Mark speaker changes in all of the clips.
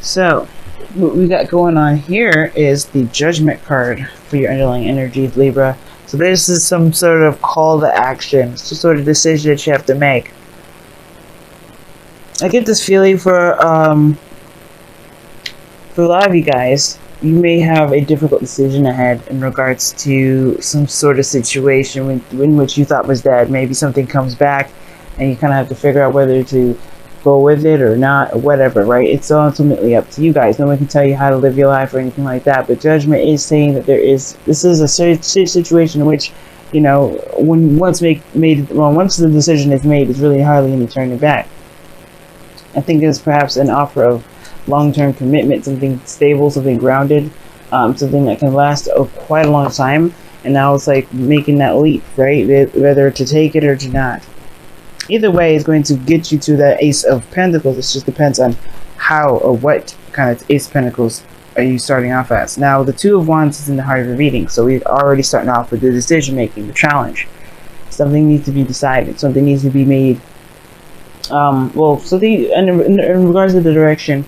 Speaker 1: So, what we got going on here is the Judgment card for your underlying energies, Libra. So this is some sort of call to action, some sort of decision that you have to make. I get this feeling for a lot of you guys, you may have a difficult decision ahead in regards to some sort of situation in which you thought was dead. Maybe something comes back and you kind of have to figure out whether to go with it or not, or whatever, right? It's ultimately up to you guys. No one can tell you how to live your life or anything like that, but Judgment is saying that this is a situation in which, you know, once the decision is made, it's really hardly any turning back. I think it's perhaps an offer of long-term commitment, something stable, something grounded, something that can last quite a long time. And now it's like making that leap, right? Whether to take it or to not. Either way, it's going to get you to that Ace of Pentacles. It just depends on how or what kind of Ace of Pentacles are you starting off as. Now, the Two of Wands is in the heart of your reading, so we're already starting off with the decision making, the challenge. Something needs to be decided. Something needs to be made. Something in regards to the direction,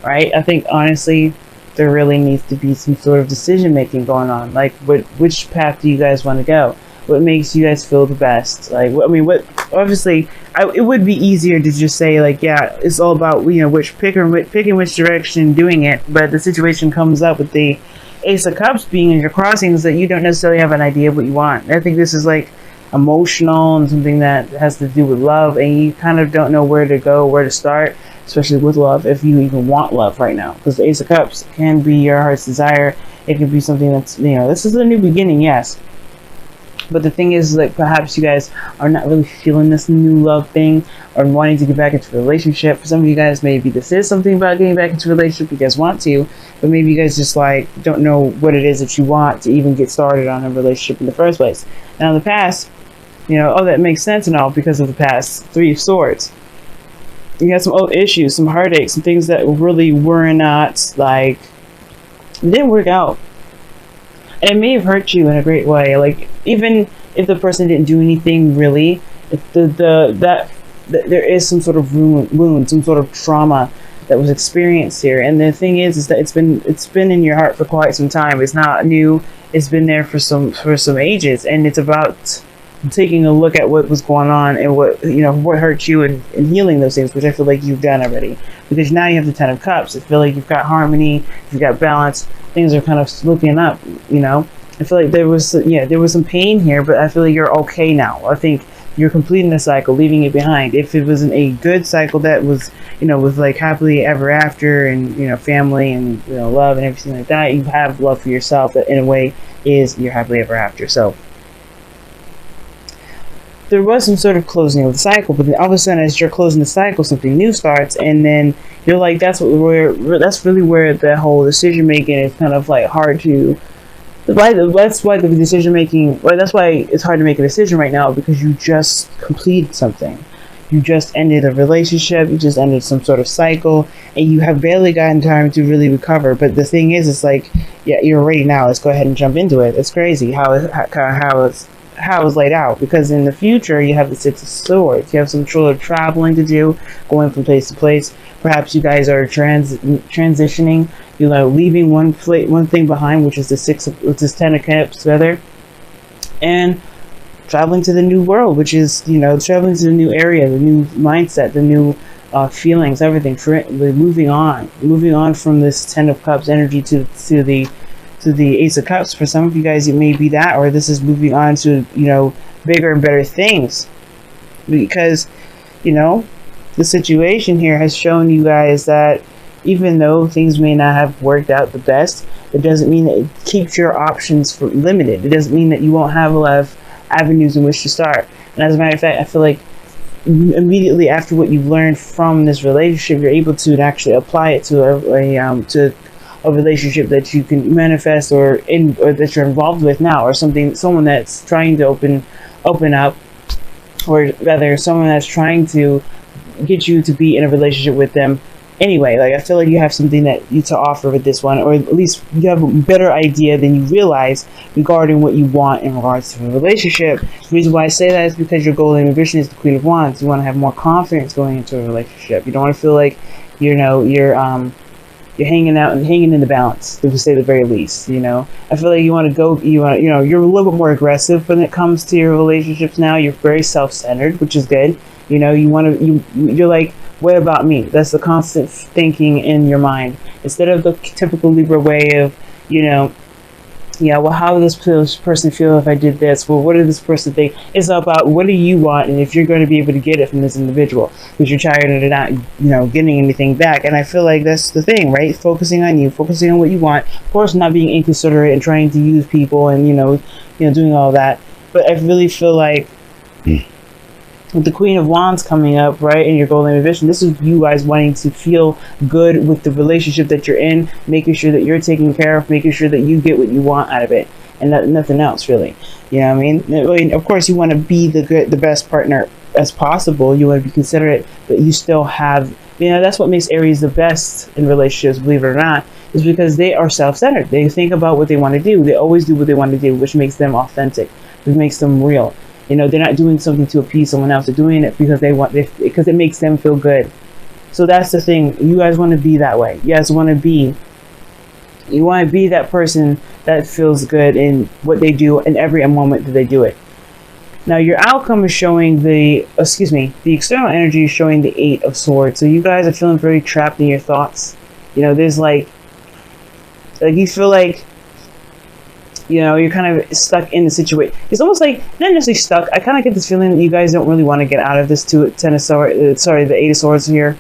Speaker 1: right? I think honestly, there really needs to be some sort of decision making going on. Like, which path do you guys want to go? What makes you guys feel the best? Like, obviously, it would be easier to just say, like, yeah, it's all about, you know, picking which direction, doing it. But the situation comes up with the Ace of Cups being in your crossings that you don't necessarily have an idea of what you want. I think this is like emotional and something that has to do with love, and you kind of don't know where to go, where to start, especially with love, if you even want love right now. Because the Ace of Cups can be your heart's desire. It can be something that's, you know, this is a new beginning, yes. But the thing is, like, perhaps you guys are not really feeling this new love thing or wanting to get back into a relationship. For some of you guys, maybe this is something about getting back into a relationship you guys want to, but maybe you guys just, like, don't know what it is that you want to even get started on a relationship in the first place. Now, in the past, you know, that makes sense and all because of the past Three of Swords. You had some old issues, some heartaches, some things that really were not, like, didn't work out. And it may have hurt you in a great way. Like, even if the person didn't do anything really, if there is some sort of wound, some sort of trauma that was experienced here. And the thing is that it's been in your heart for quite some time. It's not new. It's been there for some ages, and it's about taking a look at what was going on and what hurt you and healing those things, which I feel like you've done already, because now you have the Ten of Cups. I feel like you've got harmony, you've got balance, things are kind of looking up, you know. I feel like there was some pain here, but I feel like you're okay now. I think you're completing the cycle, leaving it behind. If it wasn't a good cycle that was, you know, with like happily ever after and, you know, family and, you know, love and everything like that, you have love for yourself that in a way is your happily ever after. So there was some sort of closing of the cycle, but then all of a sudden, as you're closing the cycle, something new starts, and then you're like, that's really where the whole decision making is kind of like hard to. That's why the decision making. Well, that's why it's hard to make a decision right now, because you just completed something. You just ended a relationship. You just ended some sort of cycle, and you have barely gotten time to really recover. But the thing is, it's like, yeah, you're ready now. Let's go ahead and jump into it. It's crazy how it's laid out, because in the future you have the Six of Swords. You have some sort of traveling to do, going from place to place. Perhaps you guys are transitioning, you know, leaving one thing behind, which is the Ten of Cups rather, and traveling to the new world, which is, you know, traveling to the new area, the new mindset, the new feelings, everything. Moving on from this Ten of Cups energy to the Ace of Cups. For some of you guys, it may be that, or this is moving on to, you know, bigger and better things, because, you know, the situation here has shown you guys that even though things may not have worked out the best, it doesn't mean that it keeps your options limited. It doesn't mean that you won't have a lot of avenues in which to start. And as a matter of fact, I feel like immediately after what you've learned from this relationship, you're able to actually apply it to a relationship that you can manifest or that you're involved with now, or someone that's trying to open up, or rather someone that's trying to get you to be in a relationship with them anyway. Like, I feel like you have something that you to offer with this one, or at least you have a better idea than you realize regarding what you want in regards to a relationship. The reason why I say that is because your goal and ambition is the Queen of Wands. You want to have more confidence going into a relationship. You don't want to feel like, you know, you're you're hanging out and hanging in the balance, to say the very least. You know, I feel like you want to go, you know, you're a little bit more aggressive when it comes to your relationships now. You're very self-centered, which is good. You know, you're like, what about me? That's the constant thinking in your mind, instead of the typical Libra way of, you know, yeah, well, how would this person feel if I did this? Well, what did this person think? It's about what do you want, and if you're going to be able to get it from this individual, because you're tired of not, you know, getting anything back. And I feel like that's the thing, right? Focusing on you, focusing on what you want. Of course, not being inconsiderate and trying to use people, and you know, doing all that. But I really feel like with the Queen of Wands coming up, right, in your golden division, this is you guys wanting to feel good with the relationship that you're in, making sure that you're taken care of, making sure that you get what you want out of it, and nothing else, really. You know what I mean? Of course, you want to be the best partner as possible. You want to be considerate, but you still have, you know, that's what makes Aries the best in relationships, believe it or not, is because they are self-centered. They think about what they want to do. They always do what they want to do, which makes them authentic, which makes them real. You know, they're not doing something to appease someone else. They're doing it because because it makes them feel good. So that's the thing. You guys want to be that way. You guys want to be that person that feels good in what they do in every moment that they do it. Now, your outcome is showing the external energy is showing the 8 of Swords. So you guys are feeling very trapped in your thoughts. You know, there's like you feel like, you know, you're kind of stuck in the situation. It's almost like, not necessarily stuck. I kind of get this feeling that you guys don't really want to get out of this the 8 of Swords here.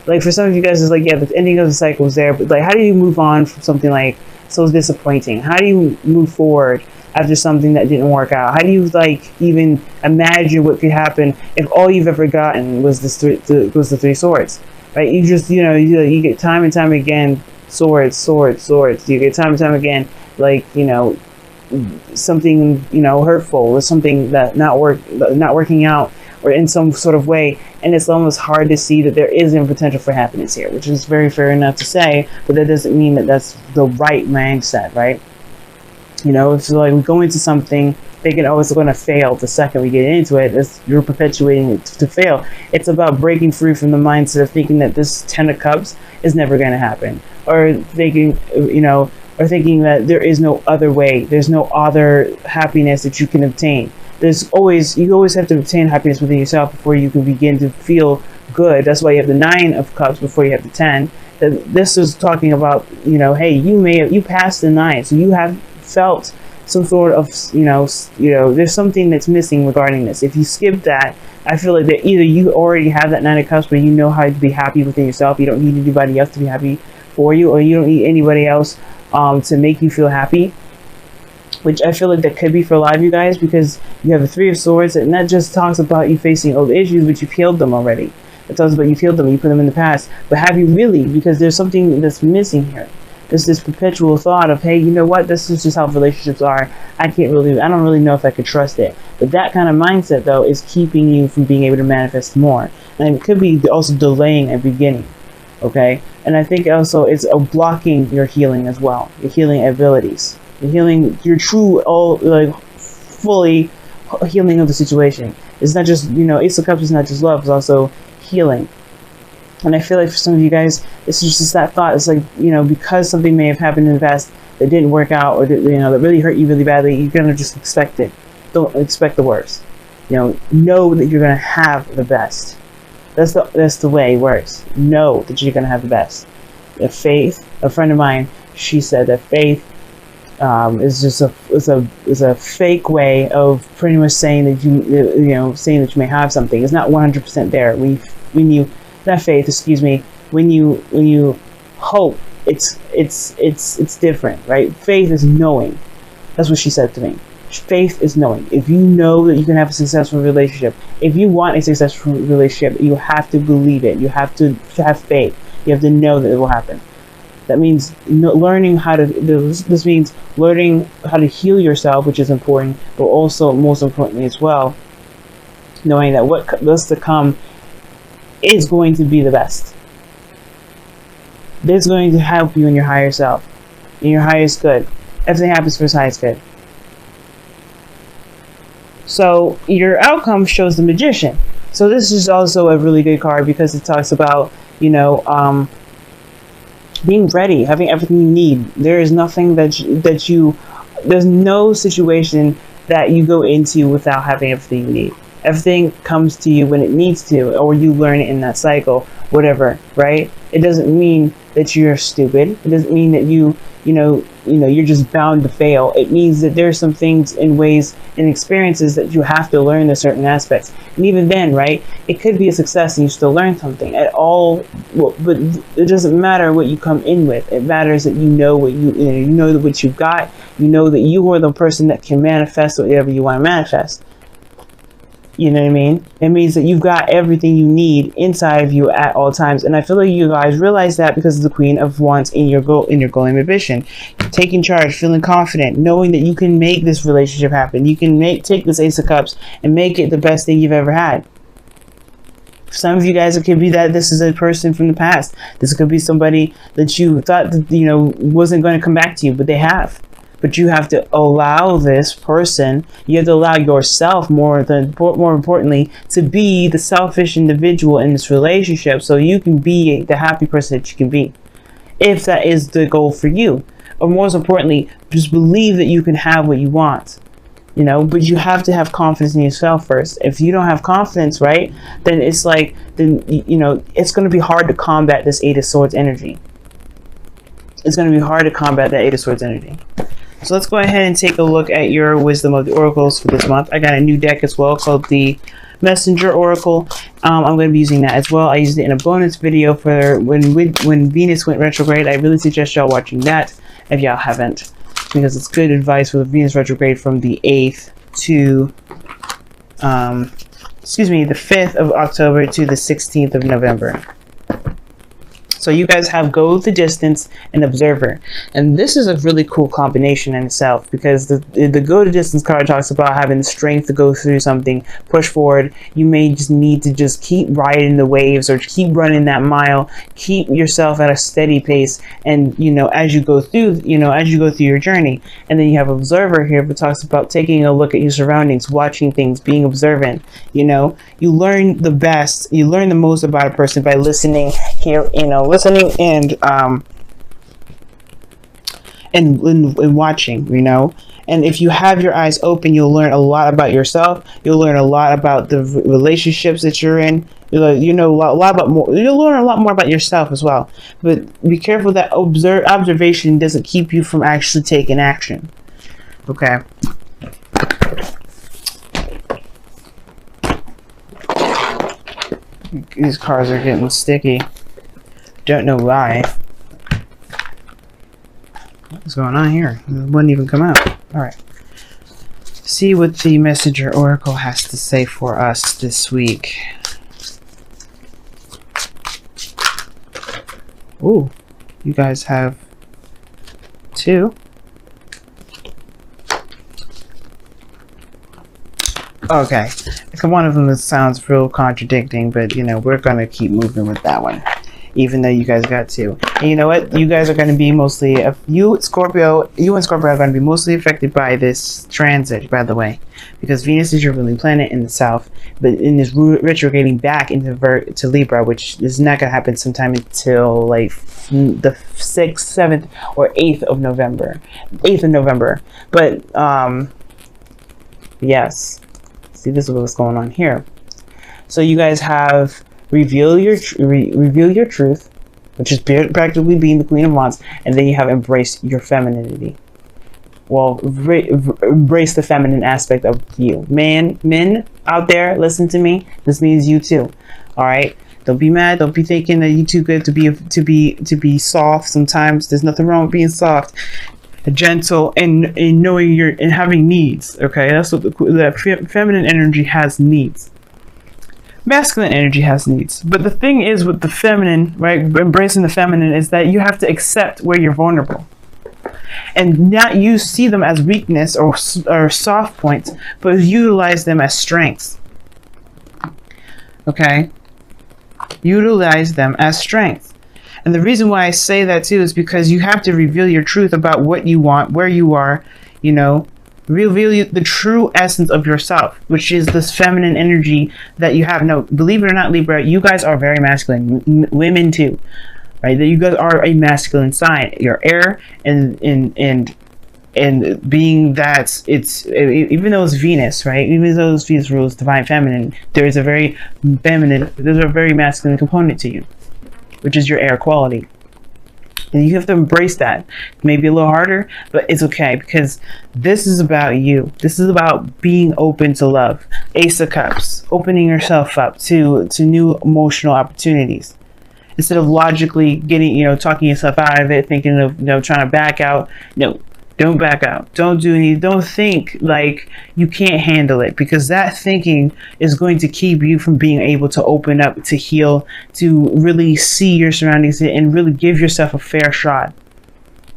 Speaker 1: Like, for some of you guys, it's like, yeah, the ending of the cycle is there, but like, how do you move on from something like so disappointing? How do you move forward after something that didn't work out? How do you like even imagine what could happen if all you've ever gotten was the 3 swords, right? You just, you know, you get time and time again, swords. You get time and time again, like, you know, something, you know, hurtful, or something that not working out, or in some sort of way, and it's almost hard to see that there isn't potential for happiness here, which is very fair enough to say, but that doesn't mean that that's the right mindset, right? You know, it's like we go into something thinking, oh, it's going to fail the second we get into it. You're perpetuating it to fail. It's about breaking free from the mindset of thinking that this 10 of Cups is never going to happen, or thinking, you know, or thinking that there is no other way. There's no other happiness that you can obtain. You always have to obtain happiness within yourself before you can begin to feel good. That's why you have the 9 of Cups before you have the 10. This is talking about, you know, hey, you passed the 9, so you have felt some sort of, you know, there's something that's missing regarding this. If you skip that, I feel like that either you already have that 9 of Cups, where you know how to be happy within yourself. You don't need anybody else to be happy for you, or you don't need anybody else to make you feel happy, which I feel like that could be for a lot of you guys, because you have the 3 of Swords, and that just talks about you facing old issues, but you've healed them already. It talks about you've healed them, you put them in the past, but have you really? Because there's something that's missing here. There's this perpetual thought of, hey, you know what, this is just how relationships are. I don't really know if I could trust it. But that kind of mindset, though, is keeping you from being able to manifest more. And it could be also delaying a beginning. Okay, and I think also it's blocking your healing as well, your healing abilities, your true, fully healing of the situation. It's not just, you know, Ace of Cups is not just love, it's also healing. And I feel like for some of you guys, it's just that thought. It's like, you know, because something may have happened in the past that didn't work out, or that, you know, that really hurt you really badly, you're gonna just expect it. Don't expect the worst. You know that you're gonna have the best. That's the way it works. Know that you're gonna have the best. The faith. A friend of mine, she said that faith is just a fake way of pretty much saying that you may have something. It's not 100% there. When you hope, it's different, right? Faith is knowing. That's what she said to me. Faith is knowing. If you know that you can have a successful relationship, if you want a successful relationship, you have to believe it. You have to have faith. You have to know that it will happen. That means learning how to. This means learning how to heal yourself, which is important, but also most importantly as well, knowing that what's to come is going to be the best. This is going to help you in your higher self, in your highest good. Everything happens for his highest good. So your outcome shows the Magician. So this is also a really good card, because it talks about, you know, being ready, having everything you need. There is nothing there's no situation that you go into without having everything you need. Everything comes to you when it needs to, or you learn it in that cycle, whatever, right? It doesn't mean that you're stupid. It doesn't mean that you're just bound to fail. It means that there's some things and ways and experiences that you have to learn the certain aspects. And even then, right, it could be a success and you still learn something at all. Well, but it doesn't matter what you come in with. It matters that you know what you know what you've got. You know that you are the person that can manifest whatever you want to manifest. You know what I mean? It means that you've got everything you need inside of you at all times. And I feel like you guys realize that because of the Queen of Wands in your goal and ambition. Taking charge, feeling confident, knowing that you can make this relationship happen. You can take this Ace of Cups and make it the best thing you've ever had. For some of you guys, it could be that this is a person from the past. This could be somebody that you thought that, wasn't going to come back to you, but they have. But you have to allow this person, you have to allow yourself more importantly to be the selfish individual in this relationship so you can be the happy person that you can be. If that is the goal for you. Or most importantly, just believe that you can have what you want. But you have to have confidence in yourself first. If you don't have confidence, right, then it's like, it's going to be hard to combat this Eight of Swords energy. It's going to be hard to combat that Eight of Swords energy. So let's go ahead and take a look at your Wisdom of the Oracles for this month. I got a new deck as well called the Messenger Oracle. I'm going to be using that as well. I used it in a bonus video for when Venus went retrograde. I really suggest y'all watching that if y'all haven't, because it's good advice for the Venus retrograde from the 8th to the 5th of October to the 16th of November. So you guys have Go the Distance and Observer. And this is a really cool combination in itself, because the Go the Distance card talks about having the strength to go through something, push forward. You may just need to just keep riding the waves or keep running that mile, keep yourself at a steady pace. And, as you go through your journey. And then you have Observer here, which talks about taking a look at your surroundings, watching things, being observant. You learn the best, you learn the most about a person by listening here, listening and watching, and if you have your eyes open, you'll learn a lot about yourself. You'll learn a lot about the relationships that you're in. You'll learn a lot more about yourself as well. But be careful that observation doesn't keep you from actually taking action. Okay. These cards are getting sticky. Don't know why. What's going on here? It wouldn't even come out. Alright. See what the Messenger Oracle has to say for us this week. Ooh. You guys have 2. Okay. One of them sounds real contradicting, but we're gonna keep moving with that one. Even though you guys got 2. And you know what? You guys are going to be mostly, you and Scorpio are going to be mostly affected by this transit, by the way. Because Venus is your ruling planet in the south, but in this retrograding back into Libra, which is not going to happen sometime until like the 6th, 7th, or 8th of November. 8th of November. But, yes. See, this is what's going on here. So you guys have reveal your truth, which is practically being the Queen of Wands, and then you have embrace your femininity. Well, embrace the feminine aspect of you. Men out there, listen to me. This means you too. All right. Don't be mad. Don't be thinking that you're too good to be soft. Sometimes there's nothing wrong with being soft, gentle, and knowing and having needs. Okay, that's what the feminine energy has, needs. Masculine energy has needs. But the thing is with the feminine, right, embracing the feminine, is that you have to accept where you're vulnerable. And not you see them as weakness or soft points, but utilize them as strengths. Okay? Utilize them as strengths. And the reason why I say that too is because you have to reveal your truth about what you want, where you are, reveal the true essence of yourself, which is this feminine energy that you have. No, believe it or not, Libra, you guys are very masculine. Women too. right? That you guys are a masculine sign. You're air, and being that it's, even though it's Venus, right? Even though it's Venus rules divine feminine, there's a very masculine component to you, which is your air quality. And you have to embrace that. Maybe a little harder, but it's okay, because this is about you. This is about being open to love. Ace of Cups, opening yourself up to new emotional opportunities. Instead of logically getting, talking yourself out of it, thinking of, trying to back out. No, don't back out. Don't think like you can't handle it, because that thinking is going to keep you from being able to open up, to heal, to really see your surroundings and really give yourself a fair shot.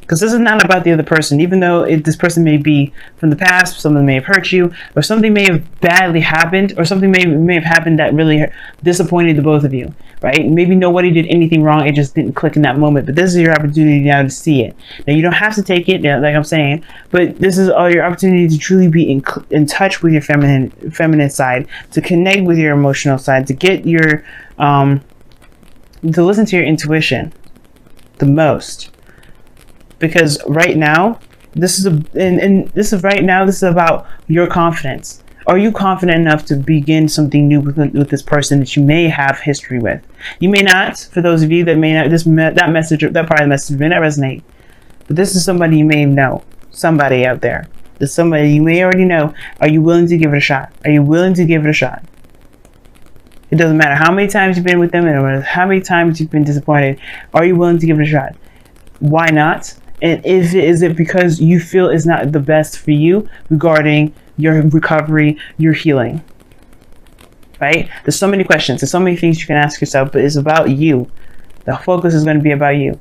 Speaker 1: Because this is not about the other person, even though this person may be from the past, someone may have hurt you, or something may have badly happened, or something may have happened that really disappointed the both of you, right? Maybe nobody did anything wrong, it just didn't click in that moment, but this is your opportunity now to see it. Now, you don't have to take it, like I'm saying, but this is all your opportunity to truly be in touch with your feminine side, to connect with your emotional side, to get your, to listen to your intuition the most. Because right now, this is about your confidence. Are you confident enough to begin something new with this person that you may have history with? You may not. For those of you that may not, that part of the message may not resonate. But this is somebody you may know. Somebody out there. There's somebody you may already know. Are you willing to give it a shot? Are you willing to give it a shot? It doesn't matter how many times you've been with them, and how many times you've been disappointed. Are you willing to give it a shot? Why not? And is it because you feel it's not the best for you regarding your recovery, your healing? Right? There's so many questions. There's so many things you can ask yourself, but it's about you. The focus is going to be about you.